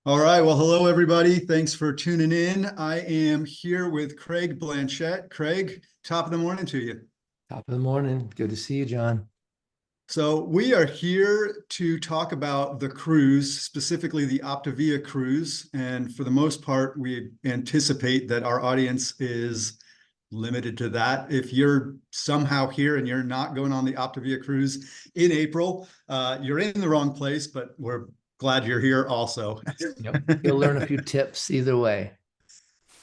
All right. Well, hello, everybody. Thanks for tuning in. I am here with Craig Blanchette. Craig, top of the morning to you. Top of the morning. Good to see you, John. So we are here to talk about the cruise, specifically the Optavia cruise. And for the most part, we anticipate that our audience is limited to that. If you're somehow here and you're not going on the Optavia cruise in April, you're in the wrong place, but we're glad you're here also. Yep. You'll learn a few tips either way.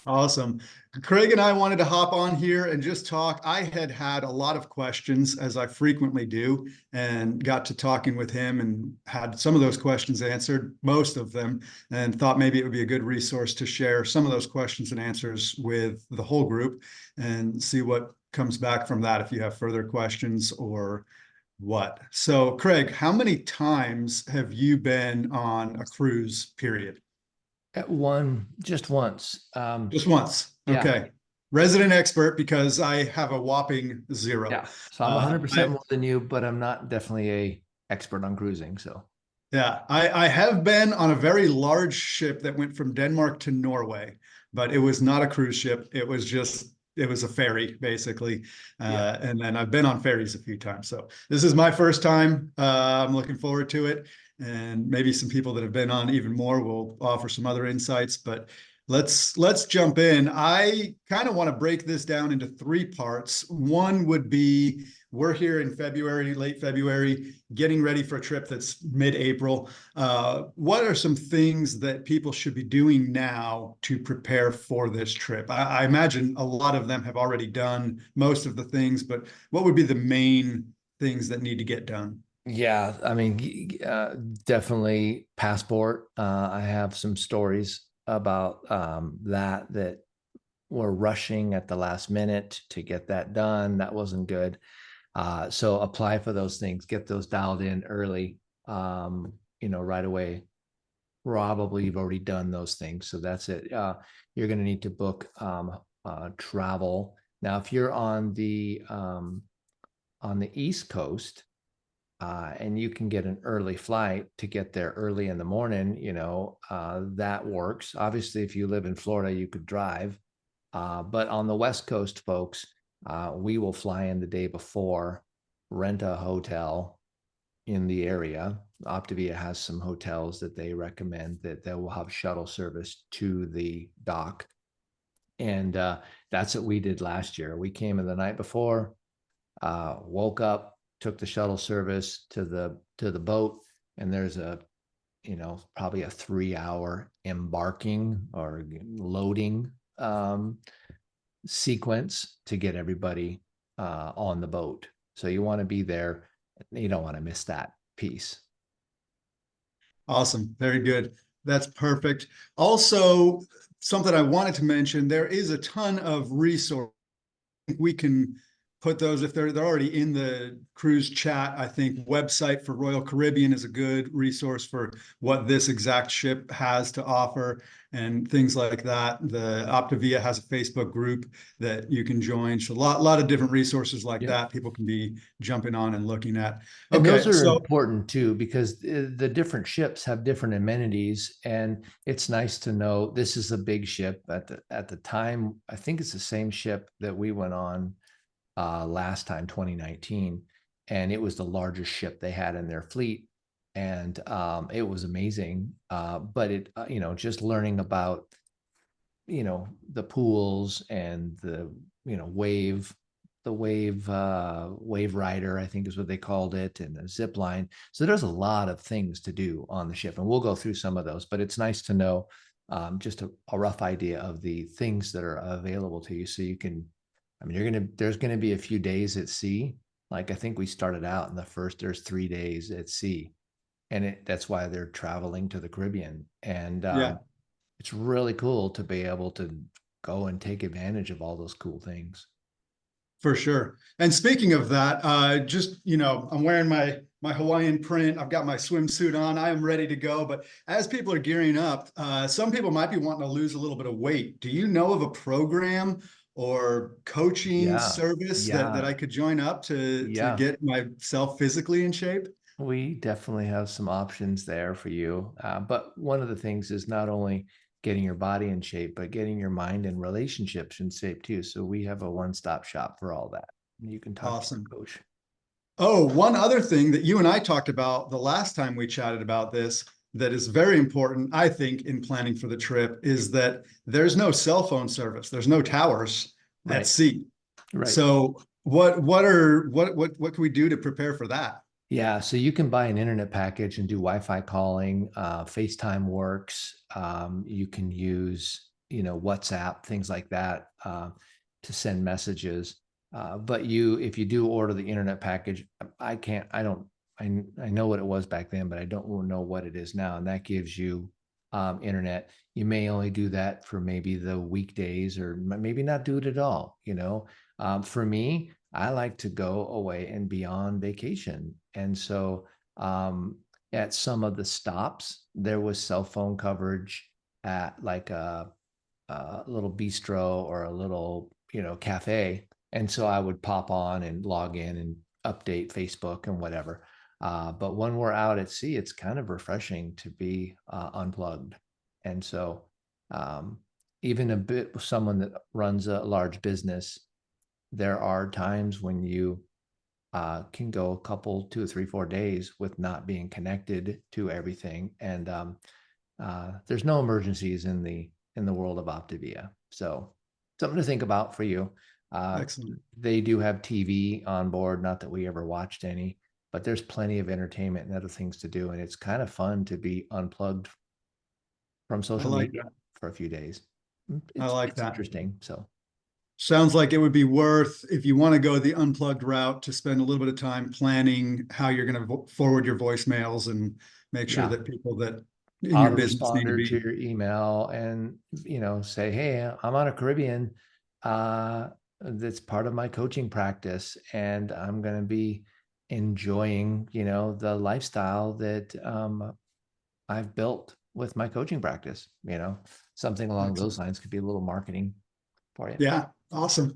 Awesome. Craig and I wanted to hop on here and just talk. I had a lot of questions, as I frequently do, and got to talking with him and had some of those questions answered, most of them, and thought maybe it would be a good resource to share some of those questions and answers with the whole group and see what comes back from that if you have further questions or what. So, Craig, how many times have you been on a cruise, period? At just once. Just once. Yeah. Okay. Resident expert because I have a whopping zero. Yeah. So I'm 100% I, more than you, but I'm not definitely a expert on cruising. So yeah, I have been on a very large ship that went from Denmark to Norway, but it was not a cruise ship. It was a ferry basically. yeah. And then I've been on ferries a few times. So this is my first time. I'm looking forward to it. And maybe some people that have been on even more will offer some other insights, but let's jump in. I kind of want to break this down into three parts. One would be we're here in February, late February, getting ready for a trip that's mid-April. What are some things that people should be doing now to prepare for this trip? I imagine a lot of them have already done most of the things, but what would be the main things that need to get done? Yeah. I mean, definitely passport. I have some stories about that we're rushing at the last minute to get that done. That wasn't good. So apply for those things, get those dialed in early, right away. Probably you've already done those things. So that's it. You're going to need to book travel. Now, if you're on the East Coast, and you can get an early flight to get there early in the morning, that works. Obviously, if you live in Florida, you could drive. But on the West Coast, folks, we will fly in the day before, rent a hotel in the area. Optavia has some hotels that they recommend that they will have shuttle service to the dock. And that's what we did last year. We came in the night before, woke up, took the shuttle service to the boat, and there's probably a 3-hour embarking or loading sequence to get everybody on the boat. So you want to be there. You don't want to miss that piece. Awesome. Very good. That's perfect. Also, something I wanted to mention, there is a ton of resources. We can put those if they're already in the cruise chat. I think website for Royal Caribbean is a good resource for what this exact ship has to offer and things like that. The Optavia has a Facebook group that you can join. So a lot of different resources like Yep. that people can be jumping on and looking at. And Okay, those are so important too, because the different ships have different amenities, and it's nice to know this is a big ship. At the time, I think it's the same ship that we went on last time, 2019, and it was the largest ship they had in their fleet, and it was amazing. But it, just learning about, the pools and the, wave rider, I think is what they called it, and the zip line. So there's a lot of things to do on the ship, and we'll go through some of those. But it's nice to know just a rough idea of the things that are available to you, so you can. I mean, there's gonna be a few days at sea. Like I think we started out in there's 3 days at sea, and that's why they're traveling to the Caribbean. And yeah, it's really cool to be able to go and take advantage of all those cool things. for sure. And speaking of that, I'm wearing my Hawaiian print. I've got my swimsuit on. I am ready to go. But as people are gearing up, some people might be wanting to lose a little bit of weight. Do you know of a program or coaching Yeah, service that yeah, I could join up to yeah. get myself physically in shape? We definitely have some options there for you. But one of the things is not only getting your body in shape, but getting your mind and relationships in shape too. So we have a one-stop shop for all that. You can talk to your Awesome. coach. Oh, one other thing that you and I talked about the last time we chatted about this that is very important, I think, in planning for the trip is that there's no cell phone service. There's no towers at Right. sea. Right. So what can we do to prepare for that? Yeah, so you can buy an internet package and do Wi-Fi calling. FaceTime works. You can use, WhatsApp, things like that, to send messages. But if you do order the internet package, I can't, I don't, I know what it was back then, but I don't know what it is now. And that gives you internet. You may only do that for maybe the weekdays, or maybe not do it at all. For me, I like to go away and be on vacation. And so at some of the stops, there was cell phone coverage at like a little bistro or a little, cafe. And so I would pop on and log in and update Facebook and whatever. But when we're out at sea, it's kind of refreshing to be unplugged. And so um, even a bit someone that runs a large business, there are times when you can go a couple, 2 or 3, 4 days with not being connected to everything, and there's no emergencies in the world of Optavia. So something to think about for you. Excellent. They do have TV on board, not that we ever watched any, but there's plenty of entertainment and other things to do, and it's kind of fun to be unplugged from I social like media that. for a few days. I It's like it's that. interesting. So Sounds like it would be worth, if you want to go the unplugged route, to spend a little bit of time planning how you're going to forward your voicemails and make sure yeah, that people that in your business need to autoresponder to be. your email and say, hey, I'm on a Caribbean, that's part of my coaching practice, and I'm going to be enjoying the lifestyle that I've built with my coaching practice. Something along those Excellent. lines could be a little marketing for you. Yeah, awesome.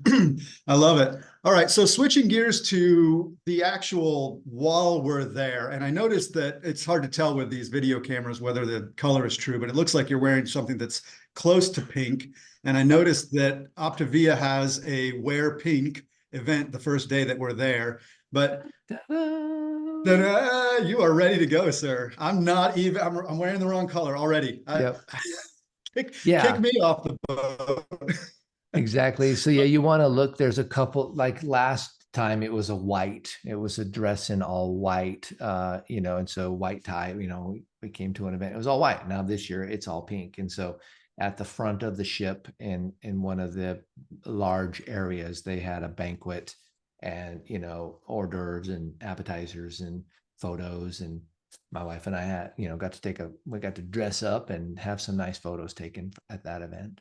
I love it. All right, so switching gears to the actual while we're there, and I noticed that it's hard to tell with these video cameras whether the color is true, but it looks like you're wearing something that's close to pink. And I noticed that Optavia has a Wear Pink event the first day that we're there. But Ta-da! ta-da, you are ready to go, sir. I'm not even, I'm wearing the wrong color already. Yep. Kick Yeah. me off the boat. Exactly. So yeah, you want to look, there's a couple, like last time it was a white, it was a dress in all white, and so white tie, we came to an event, it was all white. Now this year it's all pink. And so at the front of the ship in one of the large areas, they had a banquet and, hors d'oeuvres and appetizers and photos. And my wife and I had, we got to dress up and have some nice photos taken at that event.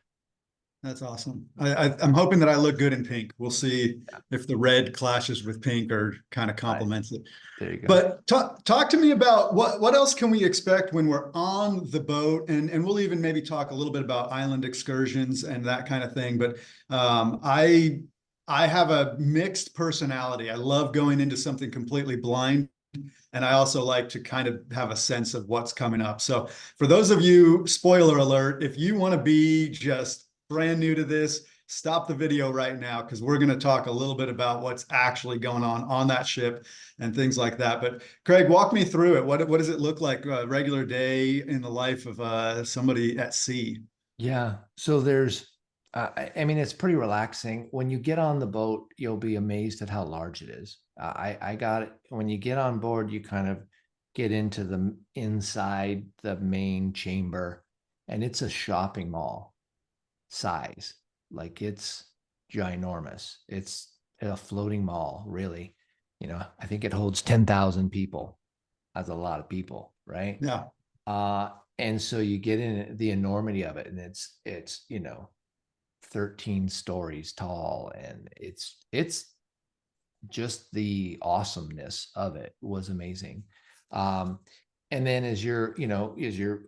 That's awesome. I'm hoping that I look good in pink. We'll see if the red clashes with pink or kind of Right. complements it. There you go. But talk to me about what else can we expect when we're on the boat, and we'll even maybe talk a little bit about island excursions and that kind of thing. But I have a mixed personality. I love going into something completely blind, and I also like to kind of have a sense of what's coming up. So for those of you, spoiler alert, if you want to be just brand new to this, stop the video right now, because we're going to talk a little bit about what's actually going on that ship and things like that. But Craig, walk me through it. What does it look like a regular day in the life of somebody at sea? Yeah. So there's, I mean, it's pretty relaxing. When you get on the boat, you'll be amazed at how large it is. I got it. When you get on board, you kind of get into the inside the main chamber, and it's a shopping mall size. Like it's ginormous. It's a floating mall, really. I think it holds 10,000 people. That's a lot of people, right? Yeah. Uh, and so you get in the enormity of it, and it's 13 stories tall, and it's just the awesomeness of it was amazing. Um, and then as you're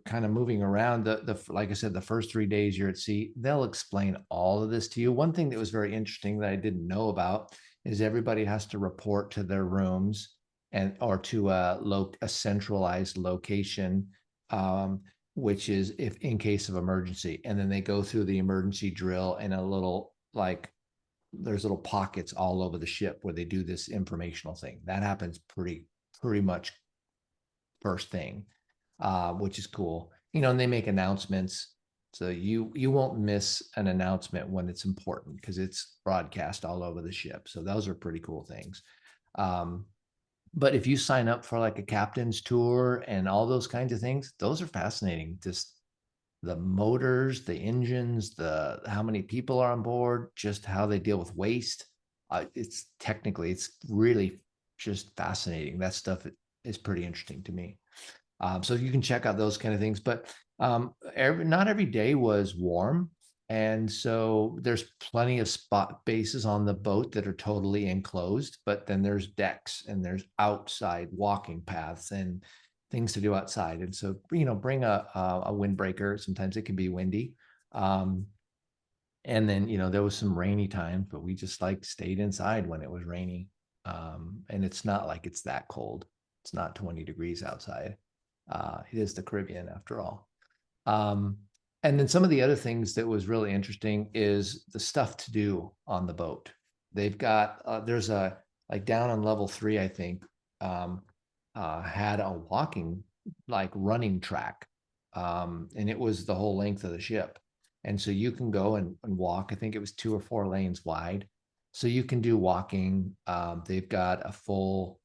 kind of moving around, the like I said, the first 3 days you're at sea, they'll explain all of this to you. One thing that was very interesting that I didn't know about is everybody has to report to their rooms and or to a centralized location, which is if in case of emergency. And then they go through the emergency drill in a little like there's little pockets all over the ship where they do this informational thing. That happens pretty much first thing, which is cool. And they make announcements. So you won't miss an announcement when it's important because it's broadcast all over the ship. So those are pretty cool things. But if you sign up for like a captain's tour and all those kinds of things, those are fascinating. Just the motors, the engines, the how many people are on board, just how they deal with waste. It's really just fascinating. That stuff is pretty interesting to me. So you can check out those kind of things. But not every day was warm. And so there's plenty of spot bases on the boat that are totally enclosed, but then there's decks and there's outside walking paths and things to do outside. And so, bring a windbreaker. Sometimes it can be windy. And then, there was some rainy times, but we just stayed inside when it was rainy. And it's not like it's that cold. It's not 20 degrees outside. It is the Caribbean after all. And then some of the other things that was really interesting is the stuff to do on the boat. They've got, there's down on level 3, I think, had a running track. And it was the whole length of the ship. And so you can go and walk. I think it was 2 or 4 lanes wide. So you can do walking. They've got a full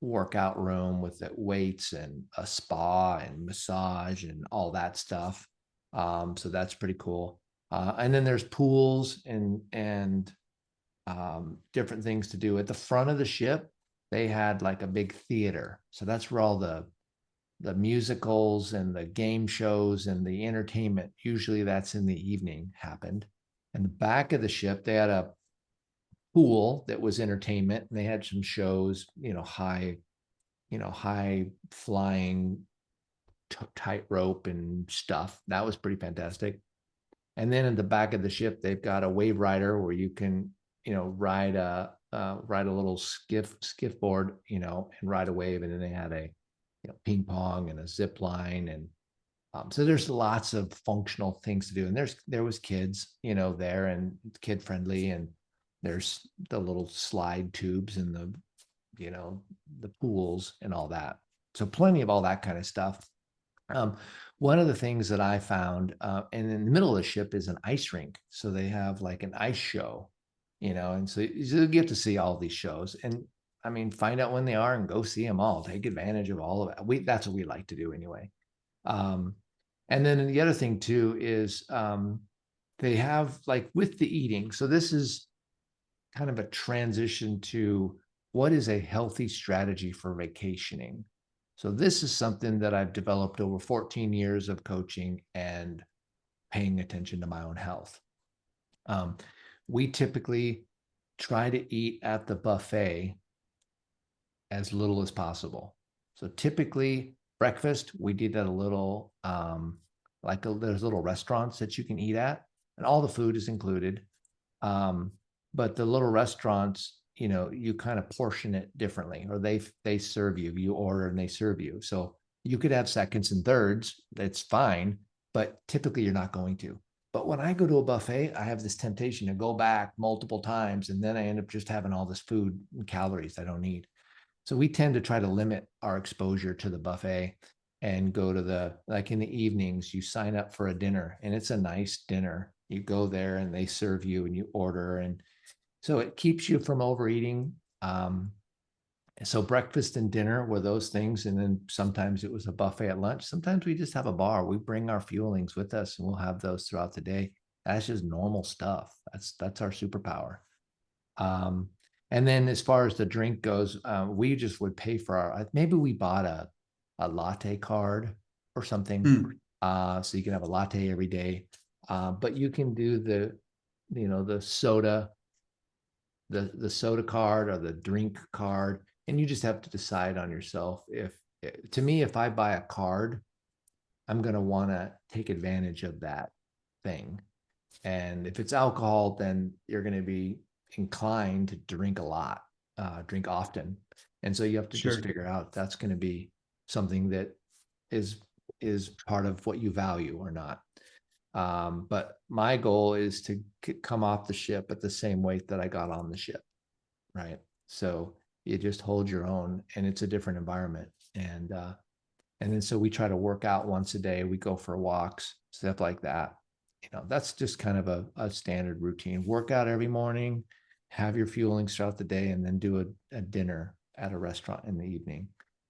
workout room with the weights and a spa and massage and all that stuff. So that's pretty cool. And then there's pools and different things to do. At the front of the ship, they had like a big theater. So that's where all the musicals and the game shows and the entertainment, usually that's in the evening, happened. And the back of the ship, they had a pool that was entertainment, and they had some shows, high flying tightrope and stuff. That was pretty fantastic. And then in the back of the ship, they've got a wave rider where you can, ride a little skiff board, and ride a wave. And then they had a ping pong and a zip line, and so there's lots of functional things to do. And there was kids, there, and kid friendly, and there's the little slide tubes and the pools and all that. So plenty of all that kind of stuff. One of the things that I found, and in the middle of the ship is an ice rink. So they have like an ice show, and so you get to see all these shows. And I mean, find out when they are and go see them all. Take advantage of all of it. That's what we like to do anyway. And then the other thing too is they have with the eating. So this is kind of a transition to what is a healthy strategy for vacationing. So this is something that I've developed over 14 years of coaching and paying attention to my own health. We typically try to eat at the buffet as little as possible. So typically breakfast, we did at a little, there's little restaurants that you can eat at, and all the food is included. But the little restaurants, you kind of portion it differently, or they serve you, you order and they serve you. So you could have seconds and thirds, that's fine, but typically you're not going to. But when I go to a buffet, I have this temptation to go back multiple times, and then I end up just having all this food and calories I don't need. So we tend to try to limit our exposure to the buffet and go to in the evenings, you sign up for a dinner, and it's a nice dinner. You go there and they serve you and you order. And so it keeps you from overeating. So breakfast and dinner were those things. And then sometimes it was a buffet at lunch. Sometimes we just have a bar. We bring our fuelings with us and we'll have those throughout the day. That's just normal stuff. That's our superpower. And then as far as the drink goes, we just would pay for maybe we bought a latte card or something. So you can have a latte every day. But you can do the soda, the soda card or the drink card, and you just have to decide on yourself. If I buy a card, I'm going to want to take advantage of that thing. And if it's alcohol, then you're going to be inclined to drink a lot, drink often. And so you have to Sure. just figure out that's going to be something that is part of what you value or not. But my goal is to come off the ship at the same weight that I got on the ship, right? So you just hold your own, and it's a different environment. And then so we try to work out once a day. We go for walks, stuff like that. You know, that's just kind of a standard routine. Work out every morning, have your fuelings throughout the day, and then do a dinner at a restaurant in the evening.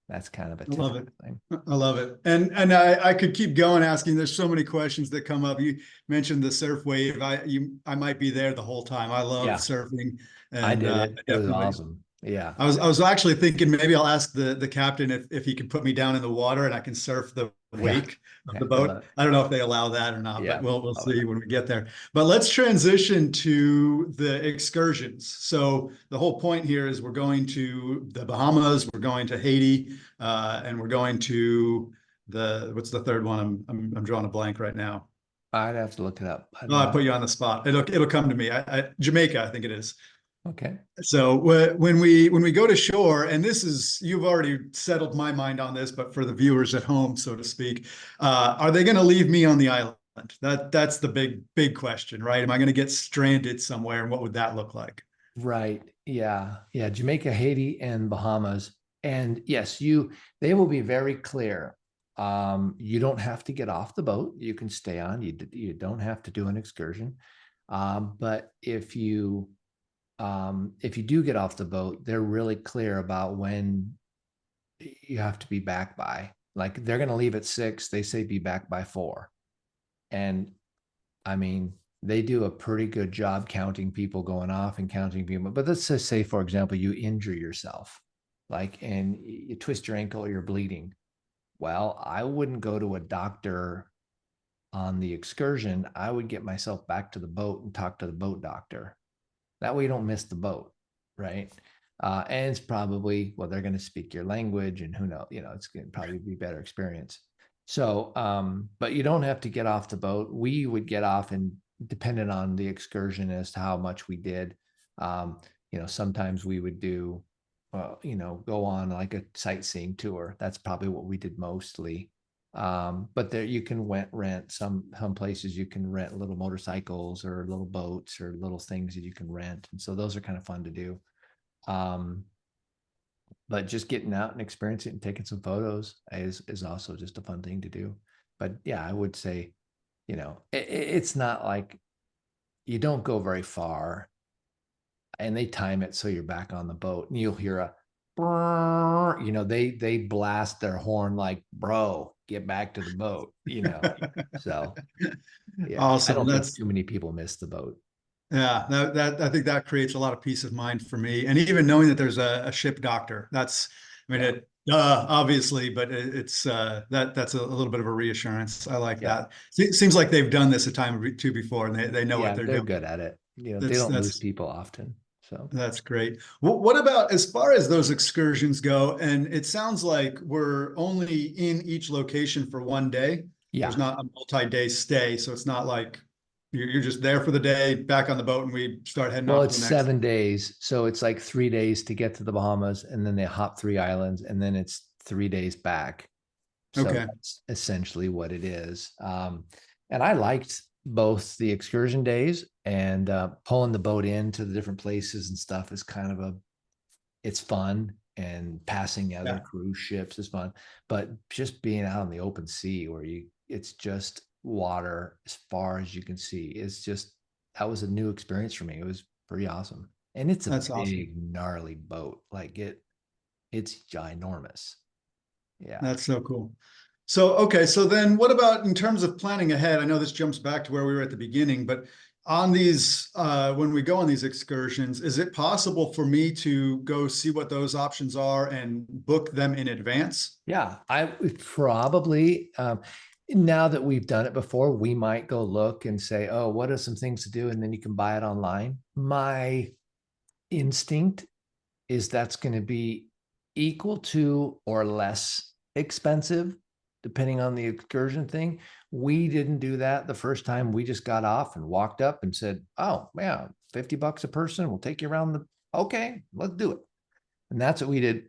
That's kind of a I love it. typical thing. I love it. And I could keep going asking. There's so many questions that come up. You mentioned the surf wave. I might be there the whole time. I love Yeah. surfing, I and did it. It was definitely. awesome. Yeah. I was actually thinking maybe I'll ask the captain if he can put me down in the water and I can surf the Yeah. wake of Yeah. the boat. I don't know if they allow that or not, Yeah. but we'll see when we get there. But let's transition to the excursions. So the whole point here is we're going to the Bahamas, we're going to Haiti, and we're going to what's the third one? I'm drawing a blank right now. I'd have to look it up. Oh, I put you on the spot. It'll come to me. Jamaica, I think it is. Okay. So when we go to shore, and this is, you've already settled my mind on this, but for the viewers at home, so to speak, are they going to leave me on the island? That's the big question, right? Am I going to get stranded somewhere, and what would that look like? Right. Yeah. Yeah. Jamaica, Haiti, and Bahamas. And yes, they will be very clear. You don't have to get off the boat. You can stay on. You don't have to do an excursion. But if you do get off the boat, they're really clear about when you have to be back by. Like they're going to leave at 6. They say be back by 4. And I mean, they do a pretty good job counting people going off and counting people. But let's just say, for example, you injure yourself, and you twist your ankle or you're bleeding. Well, I wouldn't go to a doctor on the excursion. I would get myself back to the boat and talk to the boat doctor. That way you don't miss the boat, right? And it's probably, well, they're going to speak your language, and who knows, it's going to probably be better experience. So, but you don't have to get off the boat. We would get off, and dependent on the excursion as to how much we did, sometimes we would do, go on like a sightseeing tour. That's probably what we did mostly. But there you can rent some places you can rent little motorcycles or little boats or little things that you can rent. And so those are kind of fun to do. But just getting out and experiencing it and taking some photos is also just a fun thing to do. But yeah, I would say, it's not like you don't go very far, and they time it so you're back on the boat, and you'll hear a, they blast their horn like, bro, get back to the boat, So yeah, Awesome. I don't think too many people miss the boat. Yeah, that I think that creates a lot of peace of mind for me, and even knowing that there's a ship doctor. Obviously, but it's that's a little bit of a reassurance. I like that. Seems like they've done this a time or two before, and they know what they're doing. Good at it. They don't lose people often. So that's great. What about as far as those excursions go? And it sounds like we're only in each location for one day. Yeah. There's not a multi-day stay, so it's not like you're just there for the day, back on the boat, and we start heading off. Well, it's 7 days, so it's like 3 days to get to the Bahamas, and then they hop 3 islands, and then it's 3 days back. So that's essentially what it is. And I liked both the excursion days and pulling the boat into the different places and stuff is kind of it's fun, and passing other cruise ships is fun, but just being out on the open sea where it's just water as far as you can see, that was a new experience for me. It was pretty awesome. And it's a big, gnarly boat. Like it's ginormous. Yeah. That's so cool. So, okay. So then what about in terms of planning ahead? I know this jumps back to where we were at the beginning, but on these, when we go on these excursions, is it possible for me to go see what those options are and book them in advance? Yeah, I would probably, now that we've done it before, we might go look and say, oh, what are some things to do? And then you can buy it online. My instinct is that's going to be equal to or less expensive, depending on the excursion thing. We didn't do that the first time. We just got off and walked up and said, oh, yeah, $50 a person. We'll take you around okay, let's do it. And that's what we did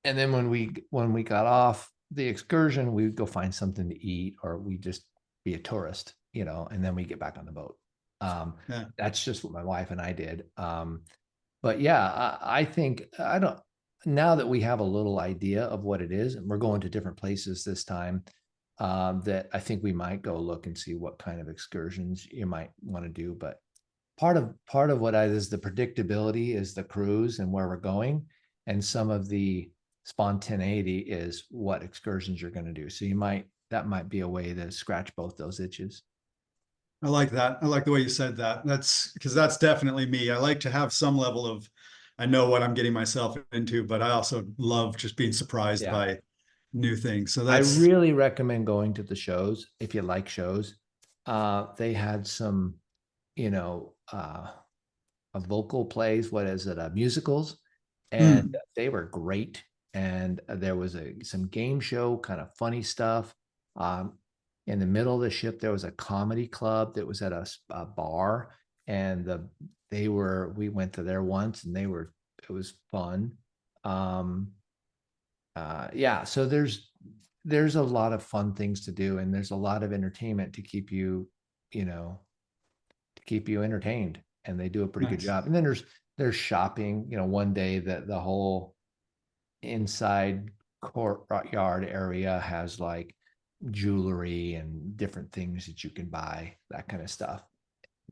And then when we got off the excursion, we would go find something to eat, or we just be a tourist, you know, and then we get back on the boat. Yeah. That's just what my wife and I did. But yeah, I think I don't, now that we have a little idea of what it is, and we're going to different places this time, that I think we might go look and see what kind of excursions you might want to do. But part of what is the predictability is the cruise and where we're going, and some of the spontaneity is what excursions you're going to do. So that might be a way to scratch both those itches. I like that. I like the way you said that. That's because that's definitely me. I like to have some level of, I know what I'm getting myself into, but I also love just being surprised Yeah. by new things. So I that's really recommend going to the shows if you like shows. They had some, you know, a vocal plays, what is it, musicals, and they were great. And there was some game show kind of funny stuff. In the middle of the ship, there was a comedy club that was at a bar, and we went to there once, and it was fun. Yeah, so there's a lot of fun things to do, and there's a lot of entertainment to keep you, you know, to keep you entertained, and they do a pretty good nice. job. And then there's shopping, you know, one day that the whole inside courtyard area has like jewelry and different things that you can buy, that kind of stuff.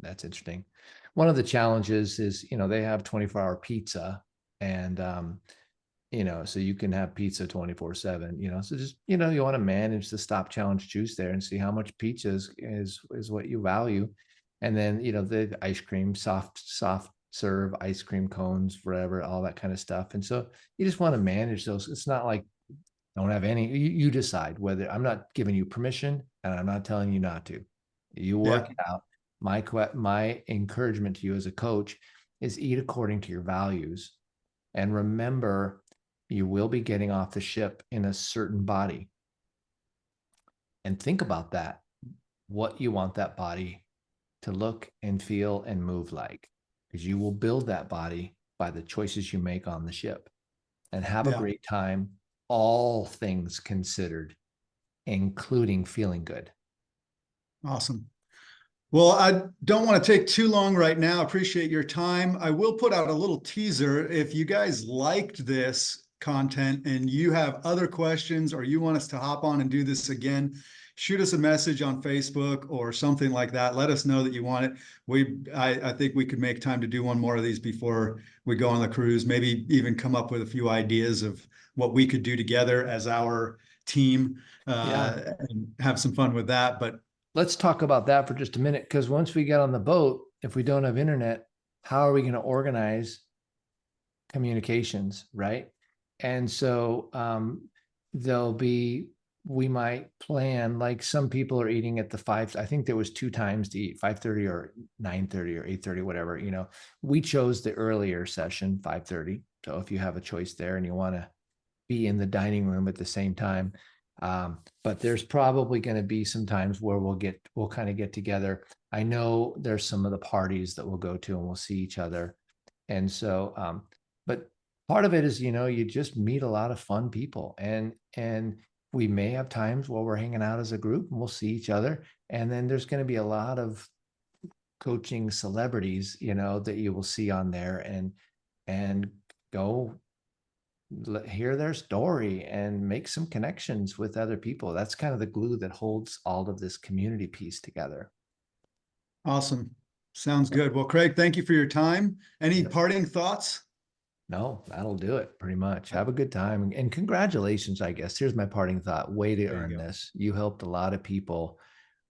That's interesting. One of the challenges is, you know, they have 24-hour pizza, and you know, so you can have pizza 24/7, you know, so just, you know, you want to manage the stop challenge juice there and see how much pizza is what you value. And then, you know, the ice cream, soft serve ice cream cones, whatever, all that kind of stuff. And so you just want to manage those. It's not like don't have any, you decide whether. I'm not giving you permission, and I'm not telling you not to. You work Yeah. it out. My encouragement to you as a coach is eat according to your values, and remember, you will be getting off the ship in a certain body. And think about that, what you want that body to look and feel and move like, because you will build that body by the choices you make on the ship. And have a Yeah. great time, all things considered, including feeling good. Awesome. Well, I don't want to take too long right now. Appreciate your time. I will put out a little teaser. If you guys liked this content and you have other questions, or you want us to hop on and do this again, shoot us a message on Facebook or something like that. Let us know that you want it. I think we could make time to do one more of these before we go on the cruise. Maybe even come up with a few ideas of what we could do together as our team, and have some fun with that. But Let's talk about that for just a minute, because once we get on the boat, if we don't have internet, how are we going to organize communications, right? And so we might plan, like some people are eating at the five. I think there was two times to eat, 5:30 or 9:30 or 8:30, whatever. You know, we chose the earlier session, 5:30. So if you have a choice there and you want to be in the dining room at the same time. But there's probably going to be some times where we'll kind of get together. I know there's some of the parties that we'll go to and we'll see each other. And so, but part of it is, you know, you just meet a lot of fun people, and we may have times where we're hanging out as a group and we'll see each other. And then there's going to be a lot of coaching celebrities, you know, that you will see on there, and go hear their story and make some connections with other people. That's kind of the glue that holds all of this community piece together. awesome. Sounds good. Well, Craig, thank you for your time. Any parting thoughts? No, that'll do it pretty much. Have a good time, and congratulations, I guess. Here's my parting thought. Way to earn this. You helped a lot of people,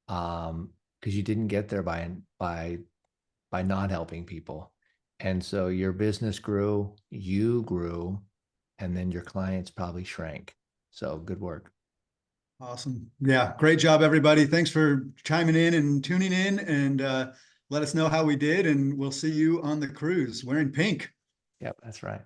because you didn't get there by not helping people. And so your business grew, you grew, and then your clients probably shrank. So good work. Awesome. Yeah, great job, everybody. Thanks for chiming in and tuning in, and let us know how we did, and we'll see you on the cruise wearing pink. Yep, that's right.